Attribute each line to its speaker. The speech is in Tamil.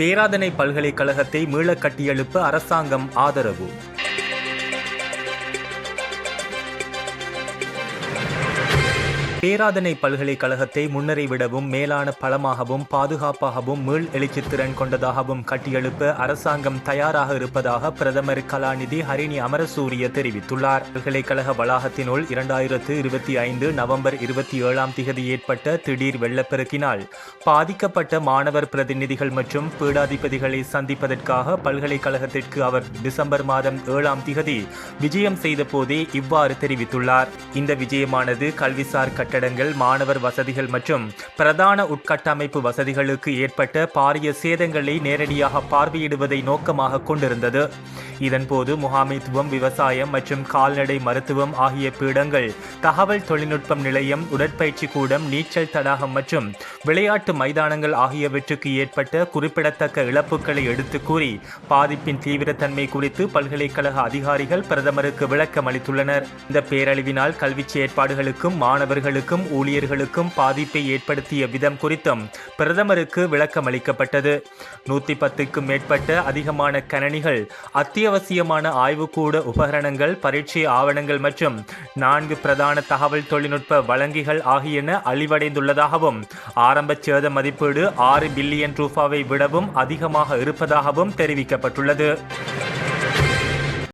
Speaker 1: பேராதனை பல்கலைக்கழகத்தை மீளக் கட்டியெழுப்ப அரசாங்கம் ஆதரவு. பேராதனை பல்கலைக்கழகத்தை முன்னரை விடவும் மேலான பலமாகவும் பாதுகாப்பாகவும் மீள் எழுச்சித்திறன் கொண்டதாகவும் கட்டியெழுப்ப அரசாங்கம் தயாராக இருப்பதாக பிரதமர் கலாநிதி ஹரிணி அமரசூரிய தெரிவித்துள்ளார். பல்கலைக்கழக வளாகத்தினுள் 2025 நவம்பர் 27 ஏற்பட்ட திடீர் வெள்ளப்பெருக்கினால் பாதிக்கப்பட்ட மாணவர் பிரதிநிதிகள் மற்றும் பீடாதிபதிகளை சந்திப்பதற்காக பல்கலைக்கழகத்திற்கு அவர் டிசம்பர் மாதம் 7 விஜயம் செய்த போதே இவ்வாறு தெரிவித்துள்ளார். இந்த விஜயமானது கல்விசார் கட்டடங்கள், மாணவர் வசதிகள் மற்றும் பிரதான உட்கட்டமைப்பு வசதிகளுக்கு ஏற்பட்ட பாரிய சேதங்களை நேரடியாக பார்வையிடுவதை நோக்கமாக கொண்டிருந்தது. இதன்போது முகாமைத்துவம், விவசாயம் மற்றும் கால்நடை மருத்துவம் ஆகிய பீடங்கள், தகவல் தொழில்நுட்பம் நிலையம், உடற்பயிற்சி கூடம், நீச்சல் தடாகம் மற்றும் விளையாட்டு மைதானங்கள் ஆகியவற்றுக்கு ஏற்பட்ட குறிப்பிடத்தக்க இழப்புகளை எடுத்து கூறி பாதிப்பின் தீவிரத்தன்மை குறித்து பல்கலைக்கழக அதிகாரிகள் பிரதமருக்கு விளக்கம் அளித்துள்ளனர். இந்த பேரழிவினால் கல்வி செயற்பாடுகளுக்கும் மாணவர்களுக்கும் ஊழியர்களுக்கும் பாதிப்பை ஏற்படுத்திய விதம் குறித்தும் பிரதமருக்கு விளக்கம் அளிக்கப்பட்டது. 110க்கும் மேற்பட்ட அதிகமான கணனிகள், அத்தியாவசியமான ஆய்வுக்கூட உபகரணங்கள், பரீட்சை ஆவணங்கள் மற்றும் 4 பிரதான தகவல் தொழில்நுட்ப வழங்கிகள் ஆகியன அழிவடைந்துள்ளதாகவும் ஆரம்ப சேத மதிப்பீடு 6 பில்லியன் ரூபாவை விடவும் அதிகமாக இருப்பதாகவும் தெரிவிக்கப்பட்டுள்ளது.